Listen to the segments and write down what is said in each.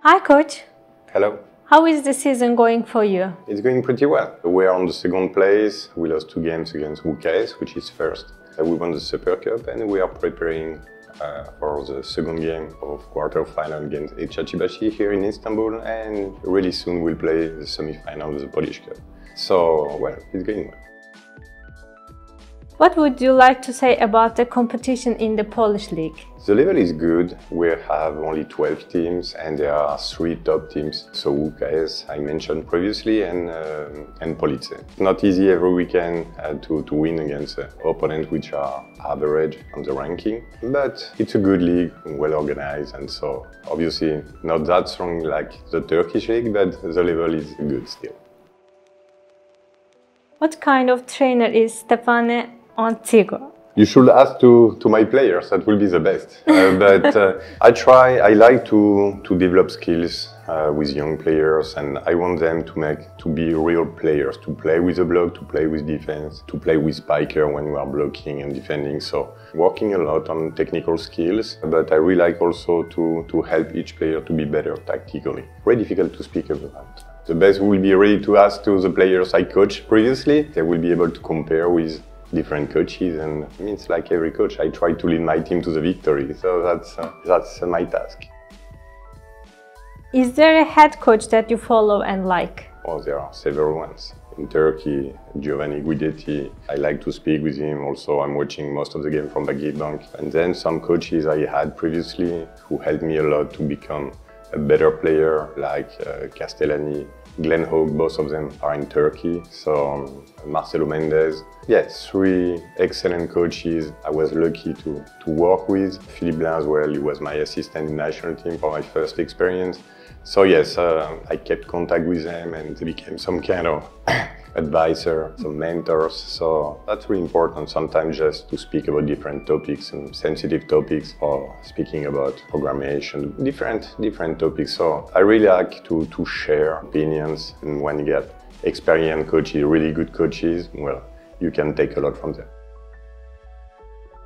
Hi coach, Hello. how is the season going for you? It's going pretty well. We're on the second place. We lost 2 games against UKS, which is first. We won the Super Cup and we are preparing for the second game of quarter-final against Eczacıbaşı here in Istanbul, and really soon we'll play the semi-final of the Polish Cup. So, well, it's going well. What would you like to say about the competition in the Polish league? The level is good. We have only 12 teams and there are 3 top teams. So UKS, I mentioned previously, and Police. It's not easy every weekend to win against opponents which are average on the ranking. But it's a good league, well organized, and so obviously not that strong like the Turkish league, but the level is good still. What kind of trainer is Stephane Antiga? You should ask to my players, that will be the best. I like to develop skills with young players, and I want them to be real players, to play with the block, to play with defense, to play with spiker when we are blocking and defending. So working a lot on technical skills, but I really like also to help each player to be better tactically. Very difficult to speak about. The best will be really to ask to the players I coached previously. They will be able to compare with different coaches, and I mean, it's like every coach. I try to lead my team to the victory, so that's my task. Is there a head coach that you follow and like? Oh, there are several ones. In Turkey, Giovanni Guidetti, I like to speak with him. Also, I'm watching most of the game from Bank. And then some coaches I had previously who helped me a lot to become a better player, like Castellani, Glenn Hogue, both of them are in Turkey. So Marcelo Mendes. Yes, 3 excellent coaches I was lucky to work with. Philippe Blin as well, he was my assistant in the national team for my first experience. So yes, I kept contact with them and they became some kind of advisor, some mentors. So that's really important sometimes, just to speak about different topics and sensitive topics, or speaking about programmation, different topics. So I really like to share opinions, and when you get experienced coaches, really good coaches, well, you can take a lot from them.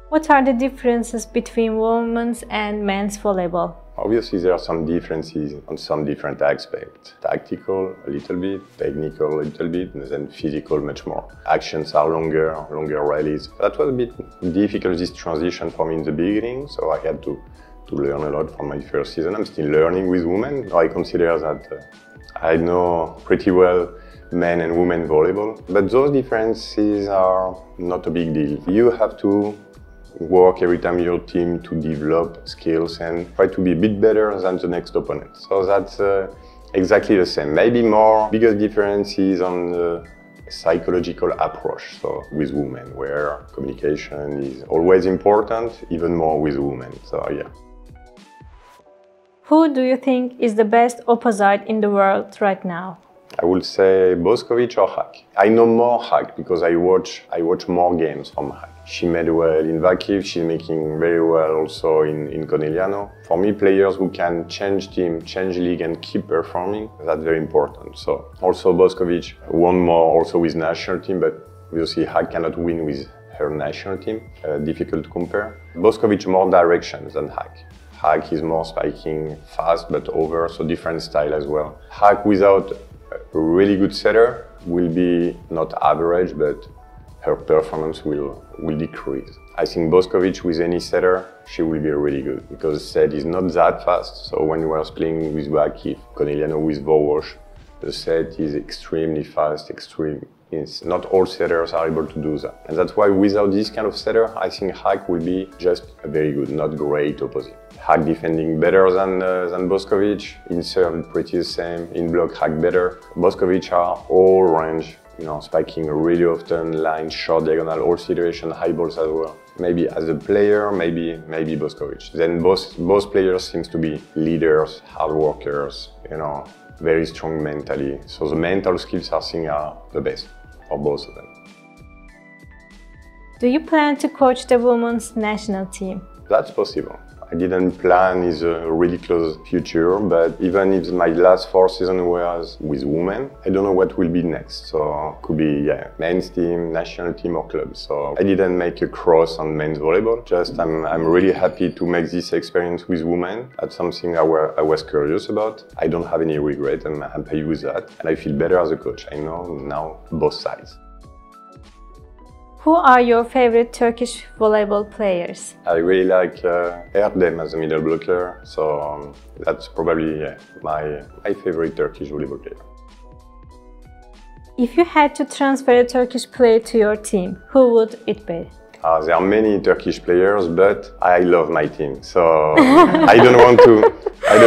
What are the differences between women's and men's volleyball? Obviously, there are some differences on some different aspects. Tactical, a little bit, technical, a little bit, and then physical, much more. Actions are longer rallies. That was a bit difficult, this transition for me in the beginning, so I had to learn a lot from my first season. I'm still learning with women. I consider that I know pretty well men and women volleyball, but those differences are not a big deal. You have to work every time your team to develop skills and try to be a bit better than the next opponent. So that's exactly the same. Maybe more biggest difference is on the psychological approach. So with women, where communication is always important, even more with women. So yeah. Who do you think is the best opposite in the world right now? I would say Boskovic or Hack. I know more Hack because I watch more games from Hack. She made well in Vakiv, she's making very well also in Conegliano. For me, players who can change team, change league and keep performing, that's very important. So also Boskovic won more also with national team, but obviously Hack cannot win with her national team. Difficult to compare. Boskovic more direction than Hack. Hack is more spiking fast but over, so different style as well. Hack without a really good setter will be not average, but her performance will decrease. I think Boskovic with any setter, she will be really good because set is not that fast. So when we are playing with Vakiv, Conegliano with Voleybol, the set is extremely fast, not all setters are able to do that. And that's why without this kind of setter, I think Hack will be just a very good, not great opposite. Hack defending better than Boskovic, in serve pretty the same, in block Hack better. Boskovic are all range, spiking really often, line, short, diagonal, all situation, high balls as well. Maybe as a player, maybe Boskovic. Then both players seems to be leaders, hard workers, very strong mentally. So the mental skills I think are the best for both of them. Do you plan to coach the women's national team? That's possible. I didn't plan is a really close future, but even if my last 4 seasons was with women, I don't know what will be next. So could be men's team, national team or club. So I didn't make a cross on men's volleyball. Just I'm really happy to make this experience with women. That's something I was curious about. I don't have any regret. I'm happy with that, and I feel better as a coach. I know now both sides. Who are your favorite Turkish volleyball players? I really like Erdem as a middle blocker, so that's probably my favorite Turkish volleyball player. If you had to transfer a Turkish player to your team, who would it be? There are many Turkish players, but I love my team, so I don't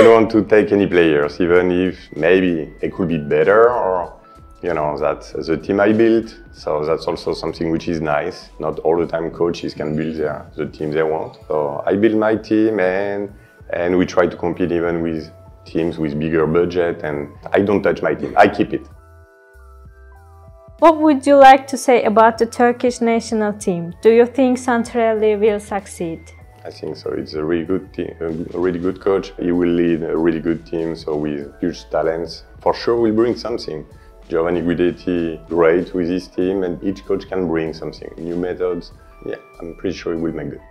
want to take any players, even if maybe it could be better, or you know, that's the team I built. So that's also something which is nice. Not all the time coaches can build the team they want. So I build my team, and we try to compete even with teams with bigger budget, and I don't touch my team, I keep it. What would you like to say about the Turkish national team? Do you think Santarelli will succeed? I think so. It's a really good team, a really good coach. He will lead a really good team, so with huge talents. For sure will bring something. Giovanni Guidetti, great with his team, and each coach can bring something, new methods. Yeah, I'm pretty sure he will make good.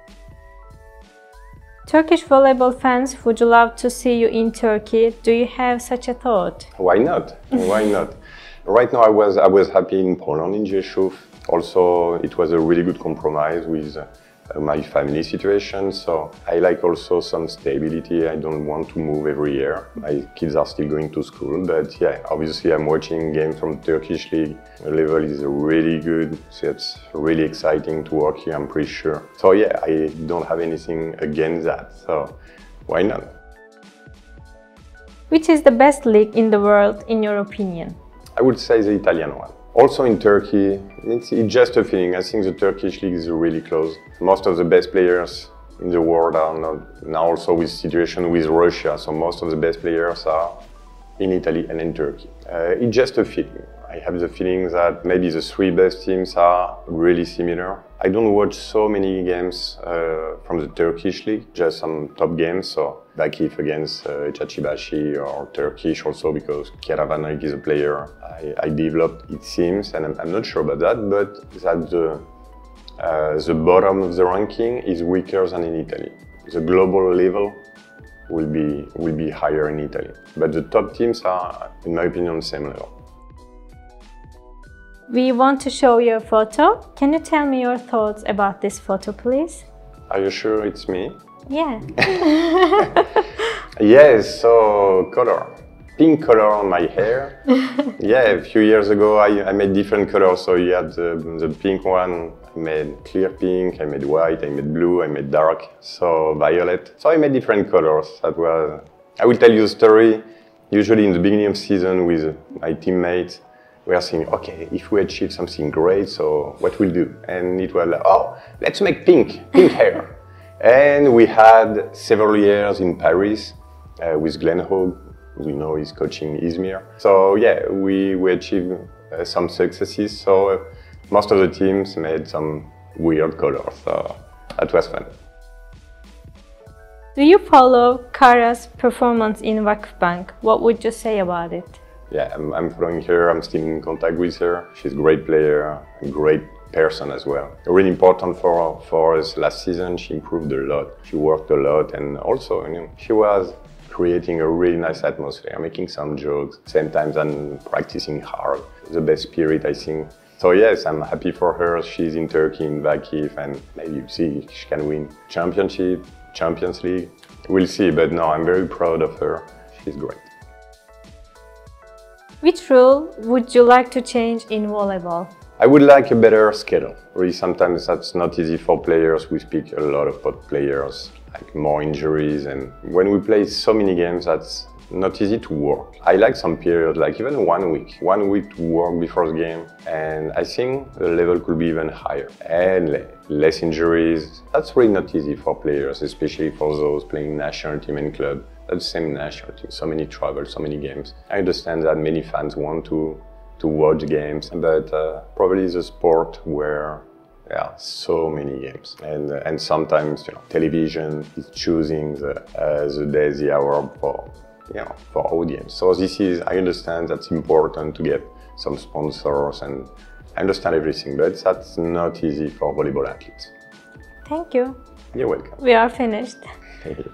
Turkish volleyball fans, would you love to see you in Turkey? Do you have such a thought? Why not? Why not? Right now I was happy in Poland, in Rzeszów. Also, it was a really good compromise with my family situation, so I like also some stability. I don't want to move every year. My kids are still going to school, but yeah, obviously I'm watching games from Turkish League. The level is really good, so it's really exciting to work here, I'm pretty sure. So yeah, I don't have anything against that, so why not? Which is the best league in the world, in your opinion? I would say the Italian one. Also in Turkey, it's just a feeling. I think the Turkish league is really close. Most of the best players in the world are not, now also with situation with Russia, so most of the best players are in Italy and in Turkey. It's just a feeling. I have the feeling that maybe the 3 best teams are really similar. I don't watch so many games from the Turkish league, just some top games, so Bakif against Chachibashi, or Turkish also because Keravanek is a player I developed, it seems, and I'm not sure about that, but that the bottom of the ranking is weaker than in Italy. The global level will be higher in Italy, but the top teams are, in my opinion, same level. We want to show you a photo. Can you tell me your thoughts about this photo, please? Are you sure it's me? Yeah. Yes, so color. Pink color on my hair. Yeah, a few years ago I made different colors. So you had the pink one, I made clear pink, I made white, I made blue, I made dark, so violet. So I made different colors. That was, I will tell you a story. Usually in the beginning of season with my teammates, we are saying, okay, if we achieve something great, so what we'll do? And it was like, oh, let's make pink hair. And we had several years in Paris with Glenn Hogue, we know he's coaching Izmir. So yeah, we achieved some successes. So most of the teams made some weird colors, so that was fun. Do you follow Kara's performance in Vakıfbank? What would you say about it? Yeah, I'm following her, I'm still in contact with her. She's a great player, a great person as well. Really important for us last season, she improved a lot. She worked a lot, and also, you know, she was creating a really nice atmosphere, making some jokes, same time than practicing hard. The best spirit, I think. So yes, I'm happy for her. She's in Turkey, in Bakif, and maybe you see she can win championship, Champions League. We'll see, but no, I'm very proud of her. She's great. Which rule would you like to change in volleyball? I would like a better schedule. Really, sometimes that's not easy for players. We speak a lot about players, like more injuries, and when we play so many games, that's not easy to work. I like some period, like even 1 week to work before the game, and I think the level could be even higher. And less injuries, that's really not easy for players, especially for those playing national team and club. That's the same national team, so many travels, so many games. I understand that many fans want to watch games, but probably the sport where Yeah, so many games, and sometimes television is choosing the day, the hour for audience. So I understand that's important to get some sponsors, and I understand everything, but that's not easy for volleyball athletes. Thank you. You're welcome. We are finished. Thank you.